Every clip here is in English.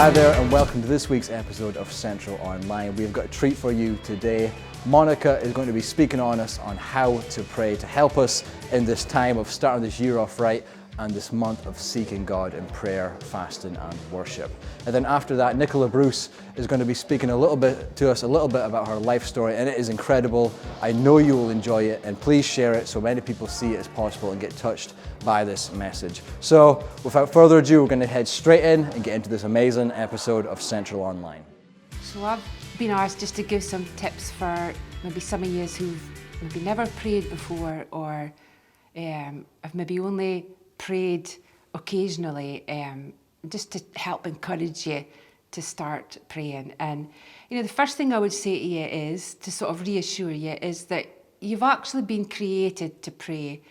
Hi there and welcome to this week's episode of Central Online. We've got a treat for you today. Monica is going to be speaking on us on how to pray to help us in this time of starting this year off right and this month of seeking God in prayer, fasting and worship. And then after that, Nicola Bruce is going to be speaking a little bit about her life story, and it is incredible. I know you will enjoy it, and please share it so many people see it as possible and get touched by this message. So without further ado, we're going to head straight in and get into this amazing episode of Central Online. So I've been asked just to give some tips for maybe some of you who've maybe never prayed before, or have maybe only prayed occasionally, just to help encourage you to start praying. And the first thing I would say to you is to sort of reassure you is that you've actually been created to pray.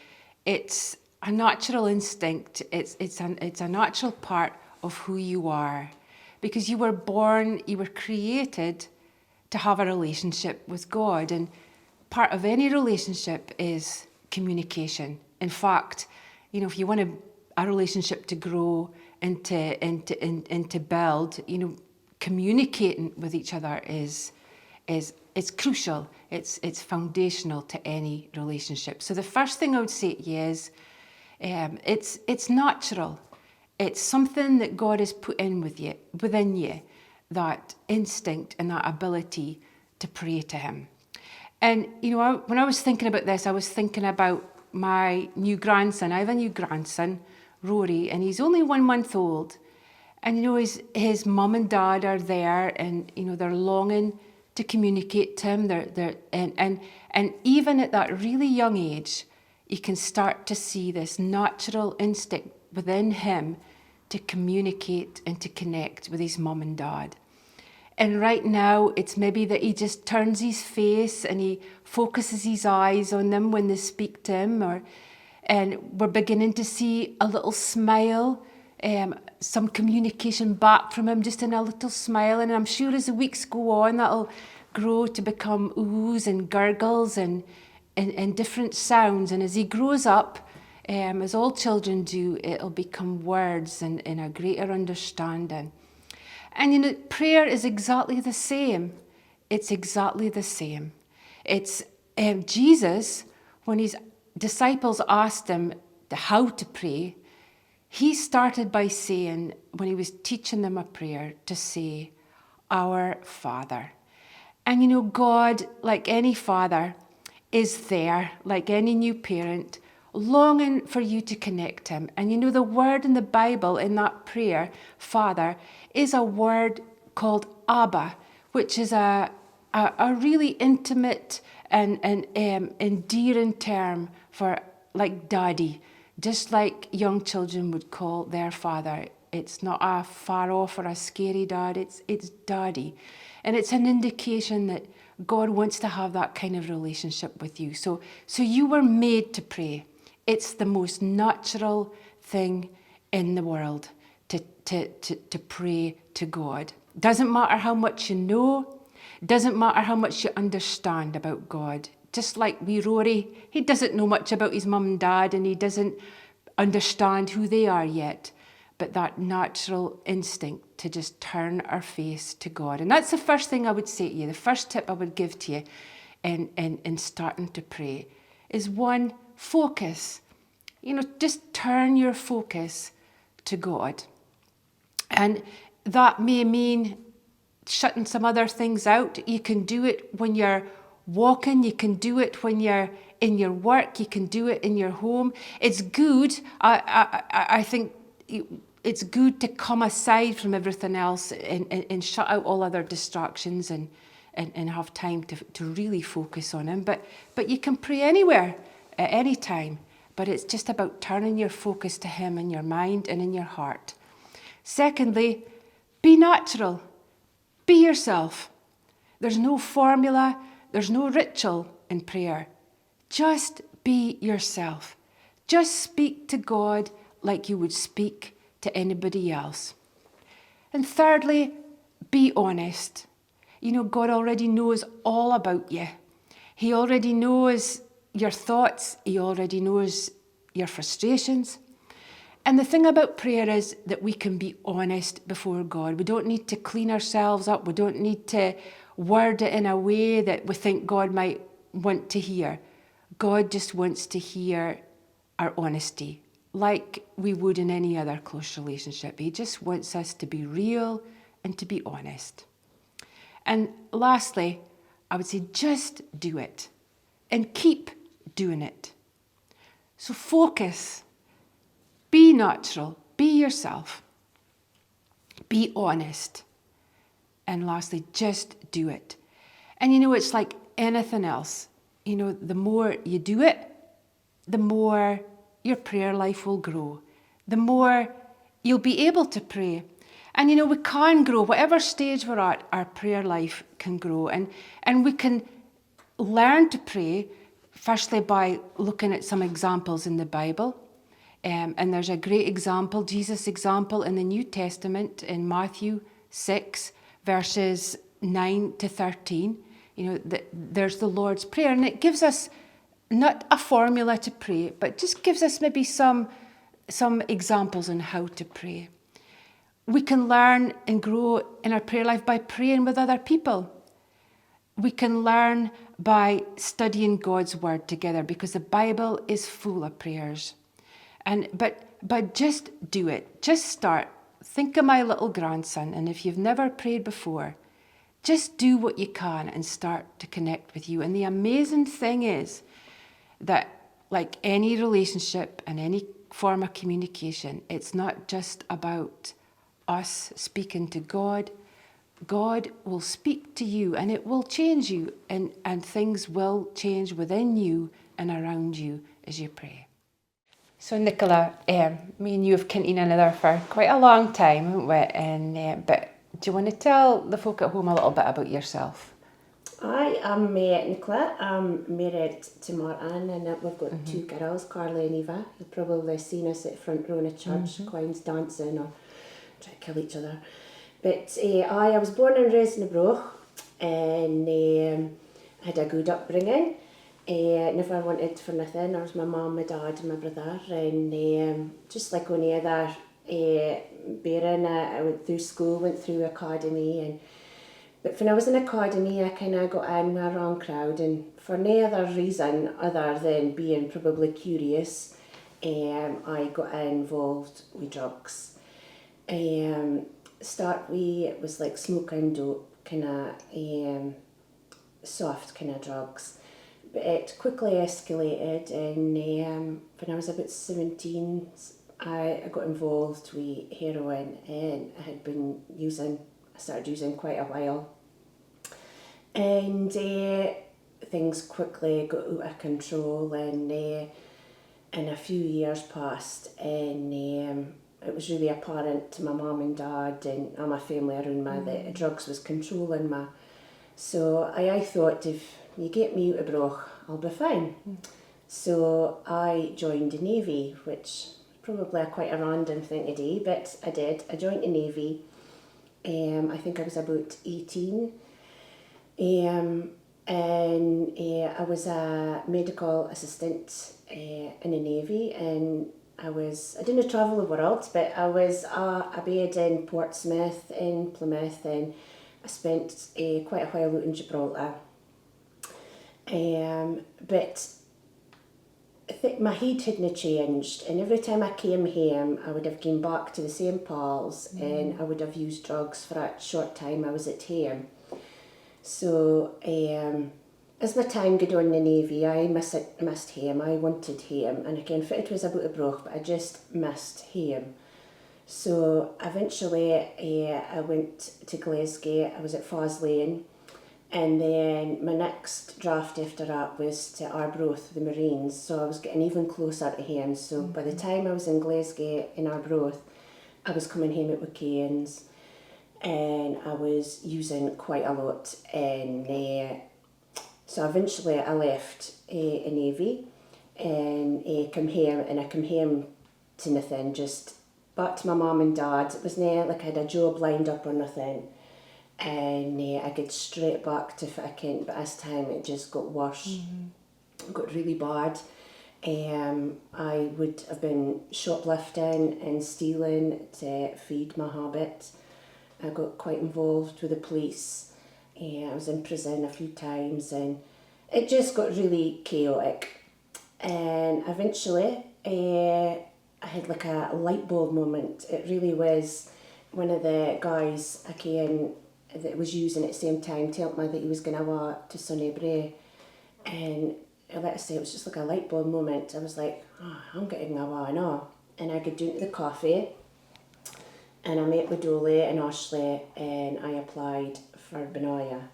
It's a natural instinct. It's a natural part of who you are, because you were created to have a relationship with God, and part of any relationship is communication. In fact, if you want a relationship to grow and to build, communicating with each other is crucial. It's foundational to any relationship. So the first thing I would say to you is, it's natural. It's something that God has put in within you, that instinct and that ability to pray to Him. And when I was thinking about this, I was thinking about my new grandson. I have a new grandson, Rory, and he's only 1 month old. And his mum and dad are there, and they're longing to communicate to him. And even at that really young age, you can start to see this natural instinct within him to communicate and to connect with his mum and dad. And right now, it's maybe that he just turns his face and he focuses his eyes on them when they speak to him, and we're beginning to see a little smile, some communication back from him, just in a little smile. And I'm sure as the weeks go on, that'll grow to become oohs and gurgles and different sounds. And as he grows up, as all children do, it'll become words and a greater understanding. And prayer is exactly the same. It's exactly the same. It's Jesus, when his disciples asked him how to pray, he started by saying, when he was teaching them a prayer, to say, "Our Father." And God, like any father, is there, like any new parent, longing for you to connect to him. And the word in the Bible in that prayer, Father, is a word called Abba, which is a really intimate and endearing term for like daddy, just like young children would call their father. It's not a far off or a scary dad, it's daddy. And it's an indication that God wants to have that kind of relationship with you. So you were made to pray. It's the most natural thing in the world to pray to God. Doesn't matter how much you know, doesn't matter how much you understand about God. Just like Rory, he doesn't know much about his mum and dad, and he doesn't understand who they are yet. But that natural instinct to just turn our face to God. And that's the first thing I would say to you. The first tip I would give to you in starting to pray is, one, focus. Just turn your focus to God. And that may mean shutting some other things out. You can do it when you're walking. You can do it when you're in your work. You can do it in your home. It's good. I think it's good to come aside from everything else and shut out all other distractions and have time to really focus on Him. But you can pray anywhere, at any time. But it's just about turning your focus to Him in your mind and in your heart. Secondly, be natural. Be yourself. There's no formula. There's no ritual in prayer. Just be yourself. Just speak to God like you would speak to anybody else. And thirdly, be honest. God already knows all about you. He already knows your thoughts. He already knows your frustrations. And the thing about prayer is that we can be honest before God. We don't need to clean ourselves up. We don't need to word it in a way that we think God might want to hear. God just wants to hear our honesty, like we would in any other close relationship. He just wants us to be real and to be honest. And lastly, I would say just do it and keep doing it. So focus, be natural, be yourself, be honest. And lastly, just do it. And it's like anything else. The more you do it, the more your prayer life will grow. The more you'll be able to pray. And we can grow. Whatever stage we're at, our prayer life can grow. And we can learn to pray, firstly by looking at some examples in the Bible. And there's a great example, Jesus' example in the New Testament in Matthew 6, verses 9 to 13. There's the Lord's Prayer, and it gives us not a formula to pray, but just gives us maybe some examples on how to pray. We can learn and grow in our prayer life by praying with other people. We can learn by studying God's word together, because the Bible is full of prayers. But just do it. Just start. Think of my little grandson, and if you've never prayed before, just do what you can and start to connect with you. And the amazing thing is that, like any relationship and any form of communication, it's not just about us speaking to God. God will speak to you, and it will change you, and things will change within you and around you as you pray. So Nicola, me and you have known one another for quite a long time, haven't we? And but do you want to tell the folk at home a little bit about yourself? I am Nicola. I'm married to Martin, and we've got two girls, Carla and Eva. You've probably seen us at front row in a church, quines dancing or trying to kill each other. But I was born and raised in Bruch, and had a good upbringing. Never wanted for nothing. There was my mum, my dad and my brother, and just like any other bairn, I went through school, went through academy, but when I was in academy I kind of got in with a wrong crowd, and for no other reason other than being probably curious, I got involved with drugs. It was like smoking dope, kind of soft kind of drugs. But it quickly escalated, and when I was about 17, I got involved with heroin, and I started using quite a while. And things quickly got out of control, and a few years passed, and it was really apparent to my mum and dad and all my family around me that drugs was controlling me. So I thought, if you get me out of Bruch, I'll be fine. So I joined the Navy, which probably quite a random thing to do, but I did. I joined the Navy. I think I was about 18. And I was a medical assistant in the Navy, and I didn't travel the world, but I was a bed in Portsmouth, in Plymouth, and I spent quite a while out in Gibraltar. But I think my head hadn't changed, and every time I came home I would have gone back to the same pals, and I would have used drugs for that short time I was at home. So as my time got on in the Navy, I missed home. I wanted home, and again, it was about a Bruch, but I just missed home. So eventually I went to Glasgow. I was at Faslane, and then my next draft after that was to Arbroath, the Marines. So I was getting even closer to home. So by the time I was in Glasgow in Arbroath, I was coming home at weekends, and I was using quite a lot. And so eventually I left a Navy and came home, and I came home to nothing, just back to my mum and dad. It was not like I had a job lined up or nothing, and I got straight back to ficking, but this time it just got worse. It got really bad, I would have been shoplifting and stealing to feed my habit. I got quite involved with the police. I was in prison a few times, and it just got really chaotic. And eventually, I had like a light bulb moment. It really was one of the guys I came that was using at the same time told me that he was going to walk to Sunnybrae. And let's say it was just like a light bulb moment. I was like, oh, I'm getting a wa now. And I got down to the coffee, and I met with Dolly and Ashley, and I applied for Benaya.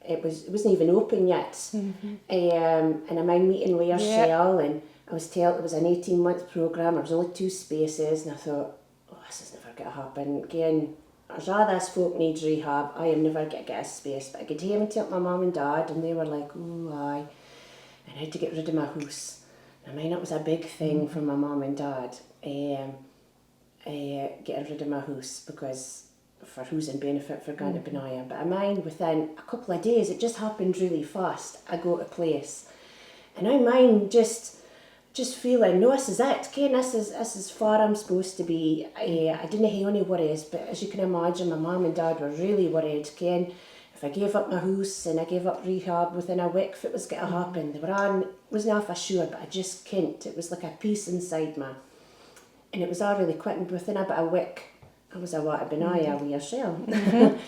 It wasn't even open yet. And I'm in meeting with Rochelle, and I was told it was an 18-month programme. There was only 2 spaces, and I thought, oh, this is never going to happen. Again, there's all this folk needs rehab. I am never going to get a space. But I could hear and tell my mum and dad, and they were like, oh, aye. And I had to get rid of my house. I mean, it was a big thing for my mum and dad, getting rid of my house, because for who's in benefit for going to Benaya. But I mind within a couple of days, it just happened really fast. I go to a place, and I mind just feeling, no, this is it. Ken, this is far I'm supposed to be. I didn't have any worries, but as you can imagine, my mum and dad were really worried. Ken, if I gave up my house and I gave up rehab within a week, if it was going to happen, they were on, wasn't half sure, but I just couldn't. It was like a peace inside me. And it was all really quick, and within about a week, I was away to Benaya with Rochelle.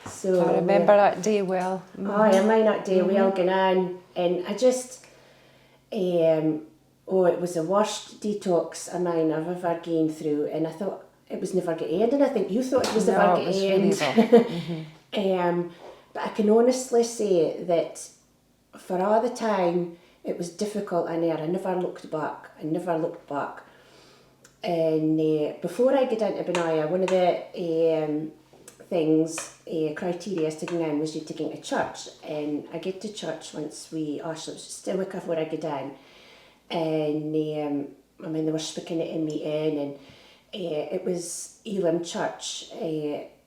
So I remember that day well. I mind that day well going on, and I just, it was the worst detox of mine I've ever gone through, and I thought it was never going to end, and I think you thought it was never going to end. Really But I can honestly say that for all the time it was difficult in there, I never looked back. And before I got into Benaya, one of the criteria to go in was you to go to church. And I get to church once Ashley, it was just a week before I got in. And they were speaking at a meeting, and it was Elim Church,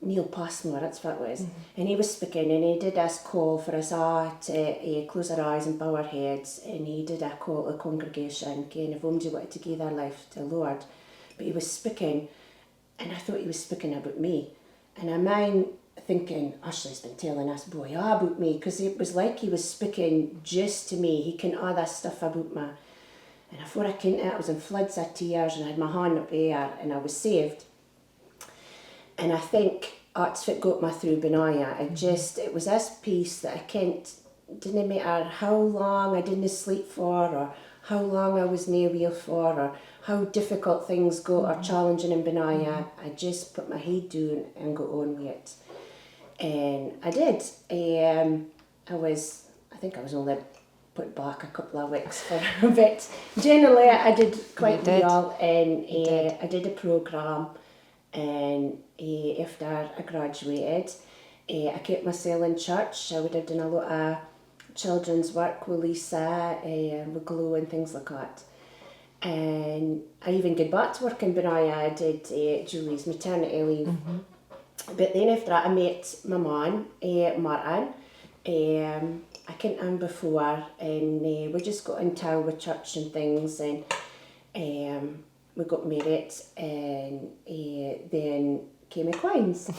Neil Passmore, that's what it was. And he was speaking, and he did this call for us all to close our eyes and bow our heads, and he did a call to the congregation, kind of only wanted to give their life to the Lord. But he was speaking, and I thought he was speaking about me. And I mind thinking, Ashley's been telling this boy all about me, because it was like he was speaking just to me. He can all this stuff about me. And before I came to it, I was in floods of tears, and I had my hand up there, and I was saved. And I think that's what got me through Benaya. It was this peace that didn't matter how long I didn't sleep for, or how long I was near wheel for, or how difficult things got or challenging in Benaya. I just put my head down and got on with it. And I did. I think I was only put back a couple of weeks for a bit. Generally, I did quite well, and I did a programme, and after I graduated, I kept myself in church. I would have done a lot of children's work with Lisa, with Glow and things like that. And I even got back to work in Benaya. I did Julie's maternity leave. But then after that, I met my man, Martin. I came in before, and we just got in town with church and things, and we got married, and then came a Queens.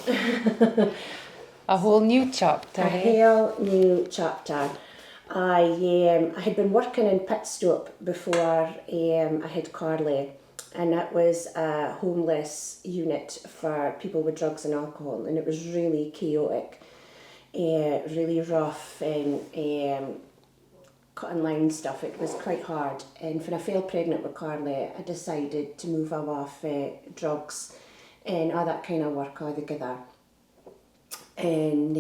A whole new chapter. A whole new chapter. I had been working in Pitstop before I had Carly, and that was a homeless unit for people with drugs and alcohol, and it was really chaotic, really rough, and cutting line stuff. It was quite hard, and when I fell pregnant with Carly, I decided to move off drugs and all that kind of work all together. And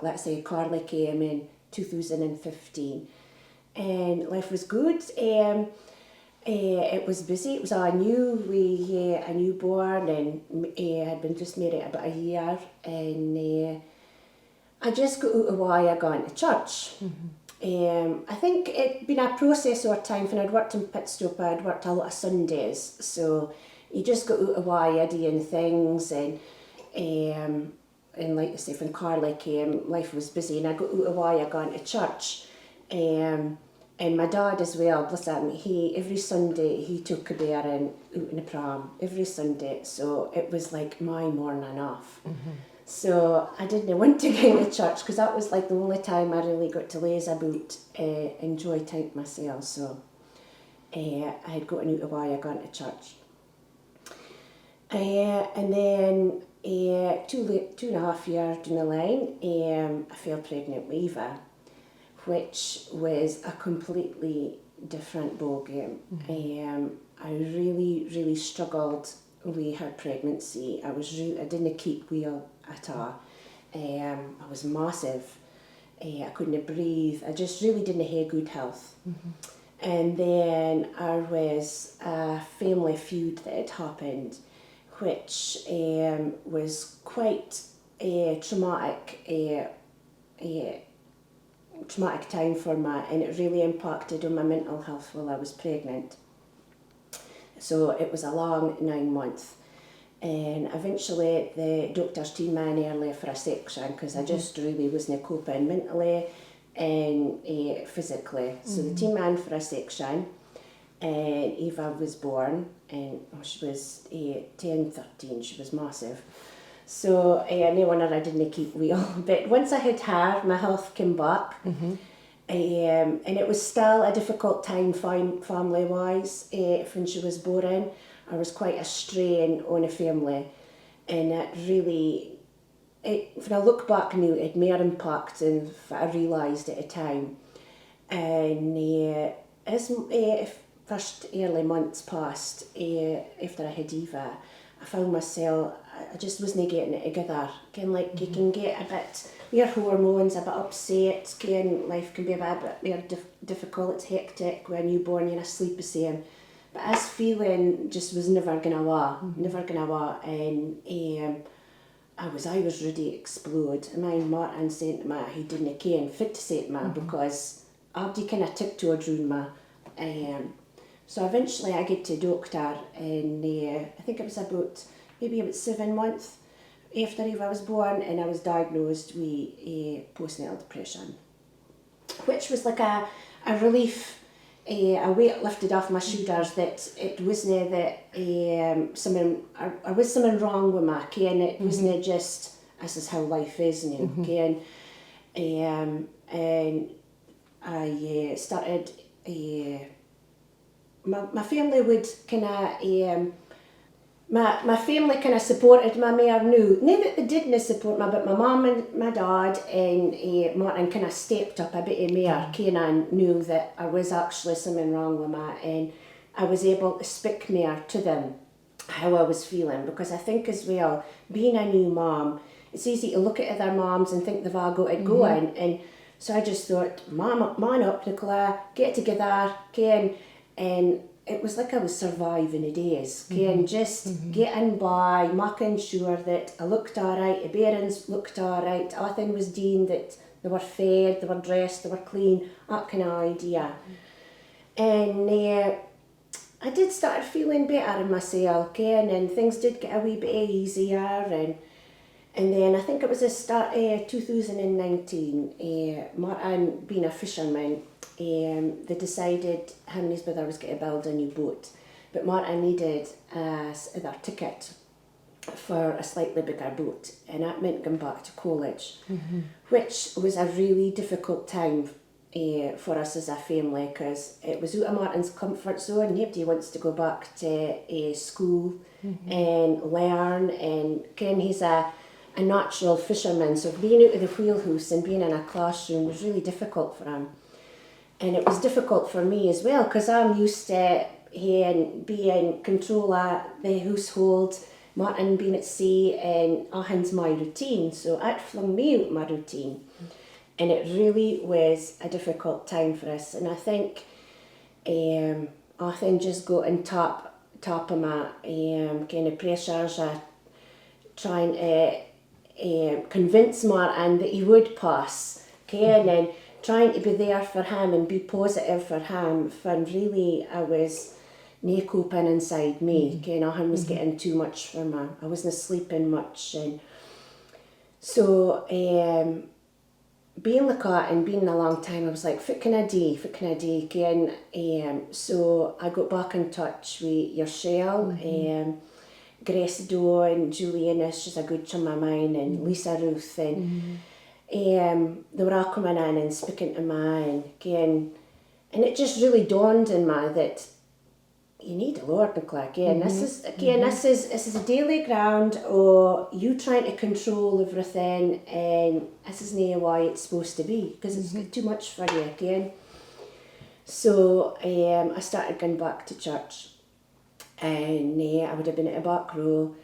let's say Carly came in 2015, and life was good. It was busy. It was all new. We had a newborn, and had been just married about a year, and I just got out of why I got into church. I think it'd been a process over time. When I'd worked in Pitstop, I'd worked a lot of Sundays, so you just got out of why I doing things, and like I say, when Carly came, life was busy, and I got out of why I got into church. And my dad as well, bless him, every Sunday he took a bear out in a pram, every Sunday. So it was like my morning off. So I didn't want to go to church because that was like the only time I really got to laze about, enjoy time myself. So I had gotten out of why I got to church. And then 2.5 years down the line, I fell pregnant with Eva, which was a completely different ballgame. I really, really struggled with her pregnancy. I didn't keep well at all. I was massive. I couldn't breathe. I just really didn't have good health. And then there was a family feud that had happened, which was quite a traumatic time for me, and it really impacted on my mental health while I was pregnant. So it was a long 9 months, and eventually the doctors team me in early for a section because I just really wasn't coping mentally and physically. So the team me in for a section, and Eva was born, and she was 10, 13, she was massive. So no wonder I didn't keep well. But once I had her, my health came back. And it was still a difficult time family-wise when she was born. I was quite a strain on the family. And it really, when I look back now, it had more impact than I realised at the time. And as first early months passed after I had Eva, I found myself, I just wasn't getting it together. Kind of like you can get a bit, your hormones a bit upset, life can be a bit more difficult, it's hectic when you're newborn, you're asleep the same. But this feeling just was never going away, and I was ready to explode. I mean, Martin said to me he didn't care fit to say to me because Abdi kind of tiptoed around me. So eventually I get to doctor, and I think it was maybe about 7 months after Eva was born, and I was diagnosed with postnatal depression, which was like a relief, a weight lifted off my shoulders that it wasn't that there was something wrong with me, and it wasn't just this is how life is now, and I started. My family would kind of. My family kind of supported me more now. Not that they didn't support me, but my mum and my dad and Martin kind of stepped up a bit more. Kind of knew that I was actually something wrong with me, and I was able to speak more to them how I was feeling, because I think as well, being a new mum, it's easy to look at other mums and think they've all got it going, and so I just thought, man up, Nicola, get together, and it was like I was surviving the days, just getting by, making sure that I looked alright, the parents looked alright, everything was done, that they were fed, they were dressed, they were clean, that kind of idea. And I did start feeling better in myself, and things did get a wee bit easier, and then I think it was the start of 2019, Martin being a fisherman, they decided him and his brother was going to build a new boat, but Martin needed their ticket for a slightly bigger boat, and that meant going back to college, which was a really difficult time for us as a family, because it was out of Martin's comfort zone. Nobody wants to go back to school and learn, and Ken, he's a natural fisherman, so being out of the wheelhouse and being in a classroom was really difficult for him. And it was difficult for me as well, because I'm used to being control of the household, Martin being at sea, and Ahan's my routine, so it flung me out my routine. And it really was a difficult time for us, and I think Ahan just got on top of my kind of pressures of trying to convince Martin that he would pass, and trying to be there for him and be positive for him, when really I was nae coping inside me. Him was getting too much for me. I wasn't sleeping much, and so being like that and being a long time, I was like, what can I do again? So I got back in touch with Yourshell, Grace Doe and Julie Innes, she's a good chum of mine, and Lisa Ruth, and they were all coming in and speaking to me, and again, and it just really dawned on me that you need the Lord, Nicola. Again, this is a daily ground, or you trying to control everything, and this is not why it's supposed to be, because it's too much for you again. So I started going back to church, and I would have been at a back row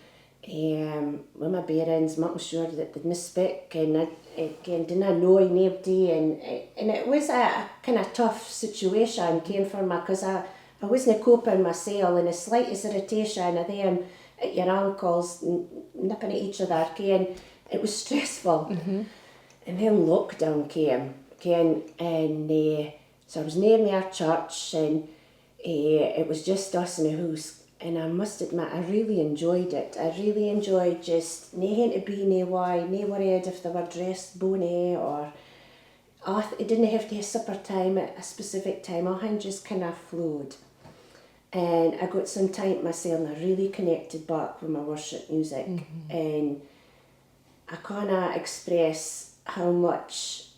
with my parents, making sure that they didn't speak, and I again didn't know anybody, and it was a kind of tough situation came for me, because I wasn't coping myself, and the slightest irritation of them at your ankles nipping at each other, again, it was stressful. And then lockdown came, and so I was near my church, and it was just us in the house. And I must admit, I really enjoyed it. I really enjoyed just not having to be no why, no worried if they were dressed bonny, or it didn't have to have supper time at a specific time. All just kind of flowed. And I got some time to myself, and I really connected back with my worship music. And I can't express how much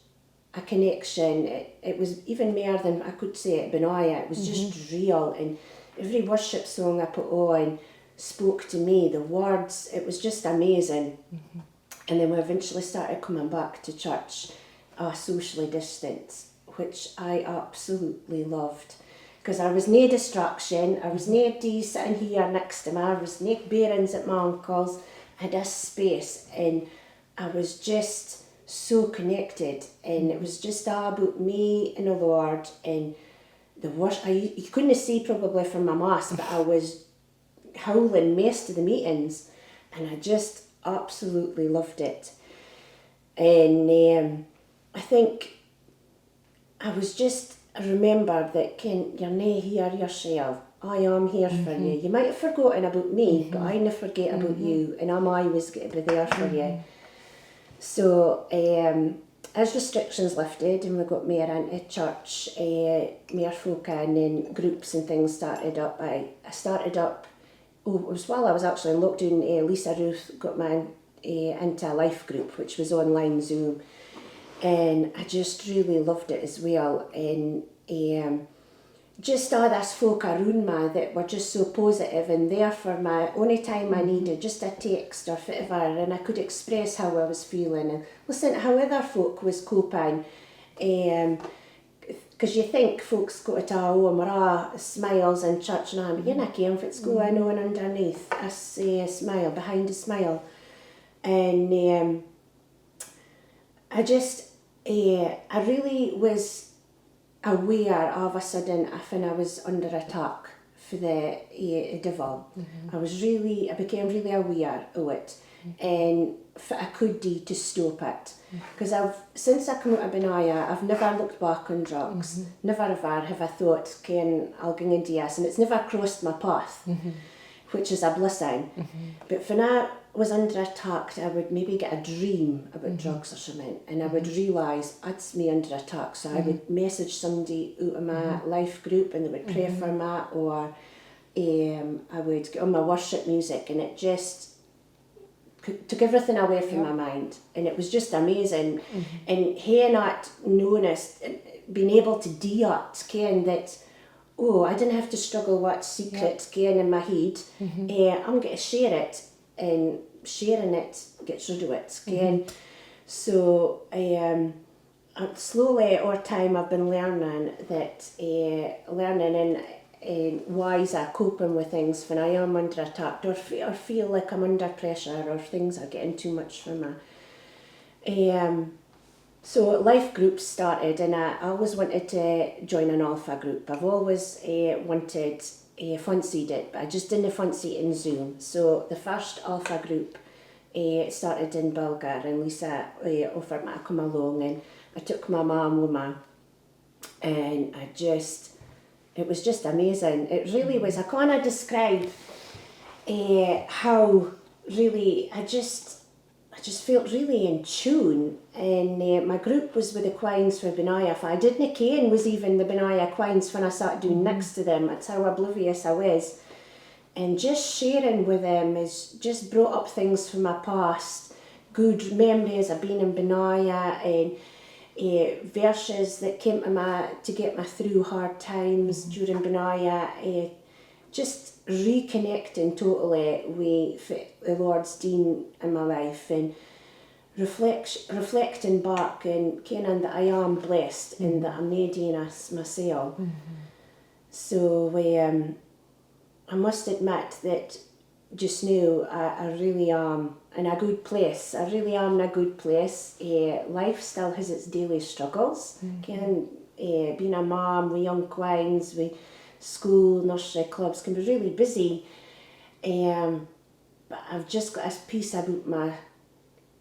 a connection, it was even more than I could say at Benaya. It was just real, and every worship song I put on spoke to me, the words, it was just amazing. And then we eventually started coming back to church, socially distant, which I absolutely loved. Because I was no distraction, I was nobody sitting here next to me, I was no bearings at my uncle's, I had this space, and I was just so connected, and it was just all about me and the Lord, and the worship. You couldn't see probably from my mask, but I was howling most of the meetings, and I just absolutely loved it. And I think I remember that, Ken, you're nae here yourself. I am here for you. You might have forgotten about me, but I never forget about you, and I'm always going to be there for you. So as restrictions lifted and we got more into church, more folk in, and groups and things started up. I started up, it was while I was actually in lockdown, Lisa Ruth got me into a life group, which was online Zoom. And I just really loved it as well. And just all this folk around me that were just so positive and there for me only time I needed, just a text or whatever, and I could express how I was feeling and listen to how other folk was coping. Because you think folks go to and we're all smiles in church now, but you're not caring what's going on underneath us, a smile, behind a smile. And I really was aware all of a sudden when I was under attack for the devil. I became really aware of it, and what I could do to stop it. Because since I came out of Benaya, I've never looked back on drugs. Never ever have I thought, Ken, I'll go into this, and it's never crossed my path, which is a blessing. But when I was under attack, I would maybe get a dream about drugs or something, and I would realise it's me under attack. So I would message somebody out of my life group, and they would pray for me, or I would get on my worship music, and it just took everything away from my mind, and it was just amazing. And hearing that, knowing it, being able to do it, Ken, that I didn't have to struggle with secrets, Ken, in my head. I'm going to share it, and sharing it gets rid of it, Ken. So slowly over time I've been learning that and wiser coping with things when I am under attack, or feel like I'm under pressure, or things are getting too much for me. So life groups started, and I always wanted to join an alpha group. I've always fancied it, but I just didn't fancy it in Zoom. So the first alpha group started in Bulgar, and Lisa offered me to come along, and I took my mum with me, and it was just amazing. It really was. I can't describe how really I just felt really in tune, and my group was with the Quines for Benaya. I didn't ken was even the Benaya Quines when I started doing next to them. That's how oblivious I was. And just sharing with them has just brought up things from my past, good memories of being in Benaya, and verses that came to get me through hard times during Benaya. Just reconnecting totally with the Lord's doing in my life, and reflecting back and kenning that I am blessed and that I'm not doing this myself. So I must admit that just now I really am in a good place. I really am in a good place. Life still has its daily struggles. Being a mum with young Quines, with school, nursery clubs can be really busy. But I've just got this peace about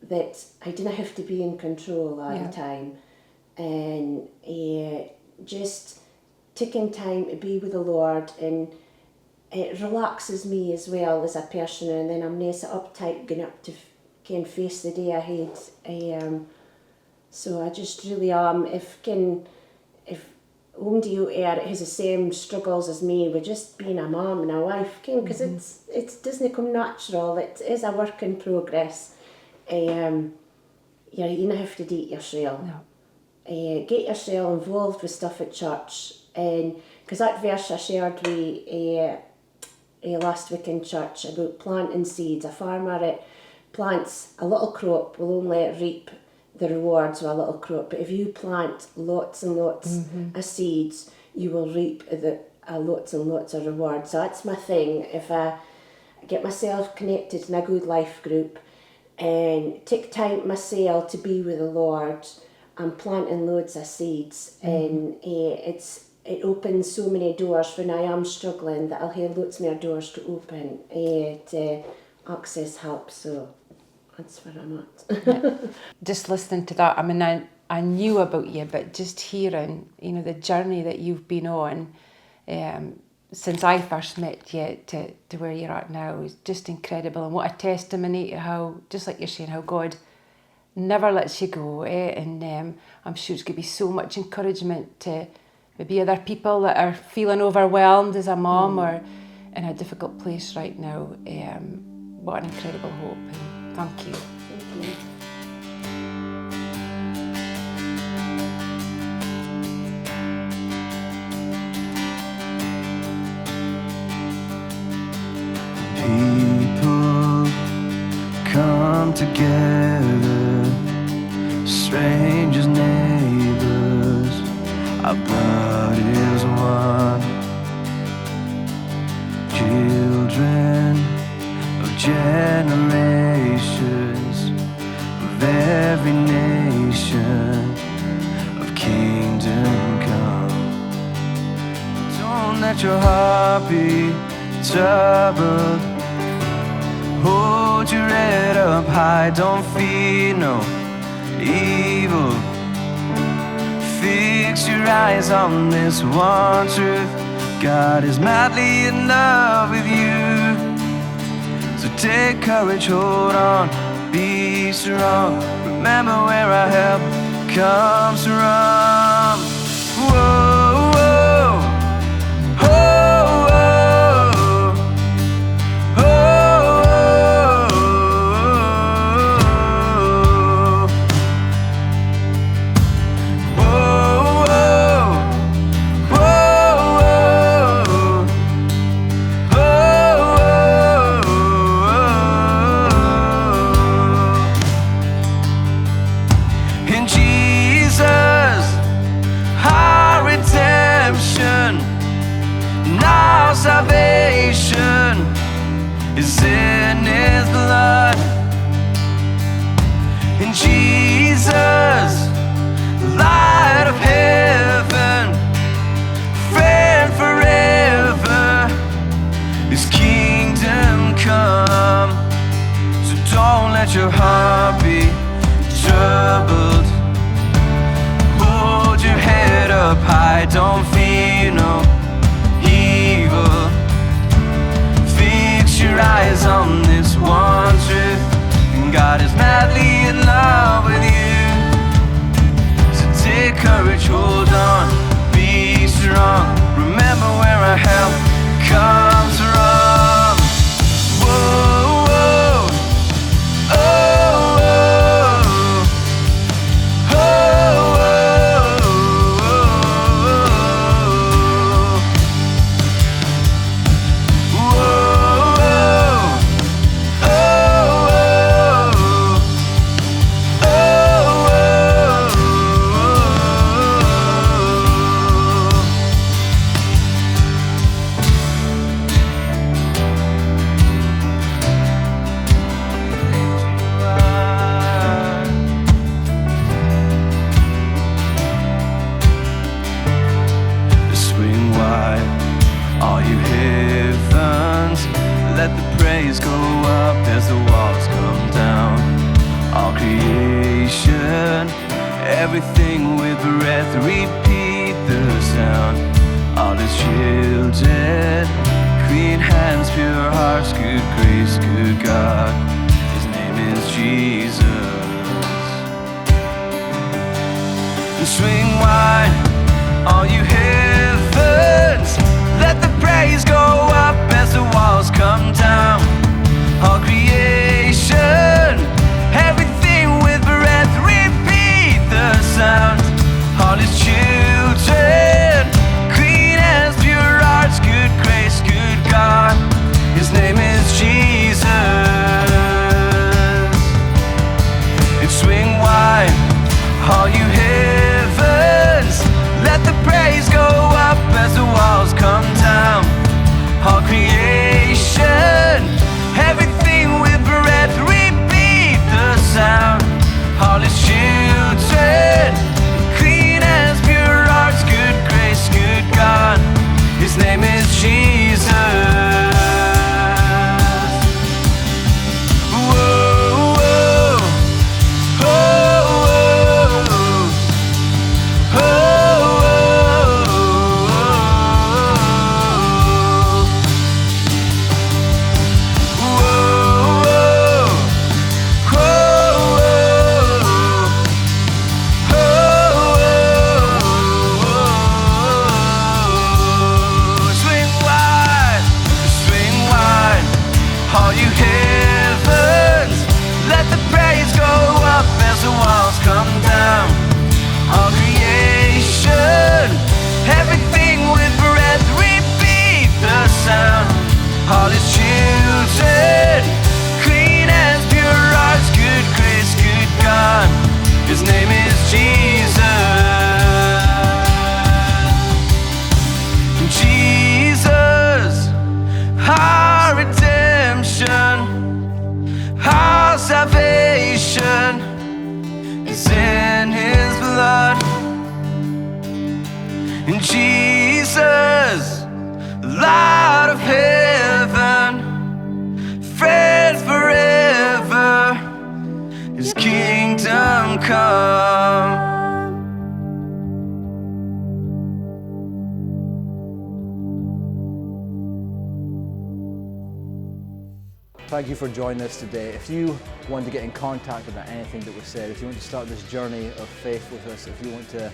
that I didn't have to be in control all the time. And just taking time to be with the Lord, and it relaxes me as well as a person, and then I'm nice uptight going up to face the day ahead. So I just really am, if Omdi out there has the same struggles as me with just being a mum and a wife, because it doesn't come natural. It is a work in progress. You don't have to do it yourself. No. Get yourself involved with stuff at church, and because that verse I shared with last week in church about planting seeds. A farmer that plants a little crop will only reap the rewards with a little crop, but if you plant lots and lots of seeds, you will reap lots and lots of rewards. So that's my thing. If I get myself connected in a good life group and take time myself to be with the Lord, I'm planting loads of seeds, and it opens so many doors when I am struggling that I'll have lots more doors to open to access help. So that's where I'm at. Just listening to that, I mean, I knew about you, but just hearing, the journey that you've been on since I first met you to where you're at now is just incredible. And what a testimony to how, just like you're saying, how God never lets you go. And I'm sure it's going to be so much encouragement to maybe other people that are feeling overwhelmed as a mum or in a difficult place right now. What an incredible hope. And thank you. Thank you. People come together, strangers, neighbors, our blood is one. Children of generations, of every nation, of kingdom come. Don't let your heart be troubled. Hold your head up high, don't fear no evil. Fix your eyes on this one truth: God is madly in love with you. So take courage, hold on, be strong. Remember where our help comes from. Whoa, whoa, whoa, whoa. Salvation is in His blood. In Jesus, light of heaven, friend forever, His kingdom come. So don't let your heart be troubled. Hold your head up high, don't fear no evil. Fix your eyes on this one truth: God is madly hold on, be strong. Remember where our help comes from. Whoa, whoa, oh, oh, oh, swing wide, all you heavens, let the praise go up as the walls come down. All creation, everything with breath, repeat the sound. All His children, clean hands, pure hearts, good grace, good God. His name is Jesus. And swing wide, all you heavens, let the praise go up as the walls come down. All creation, everything with breath, repeat the sound. All His children, clean hands, pure hearts, good grace, good God. His name is Jesus. And swing wide, all you heavens, let the praise go up as the walls come down. All creation, everything with breath, repeat the sound. All His children, clean hands, pure hearts, good grace, good God. His name is Jesus. All you heavens, let the praise go up as the walls come down. All creation, everything with breath, repeat the sound. All His children, clean hands, pure hearts, good grace, good God. His name is Jesus. Jesus, our redemption, our salvation is in His blood. And Jesus, light of heaven, friends forever, His kingdom come. Thank you for joining us today. If you want to get in contact about anything that was said, if you want to start this journey of faith with us, if you want to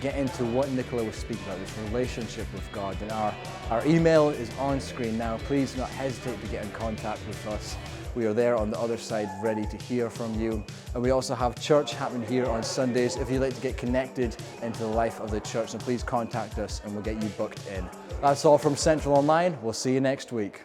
get into what Nicola was speaking about, this relationship with God, then our email is on screen now. Please do not hesitate to get in contact with us. We are there on the other side ready to hear from you. And we also have church happening here on Sundays. If you'd like to get connected into the life of the church, then please contact us and we'll get you booked in. That's all from Central Online. We'll see you next week.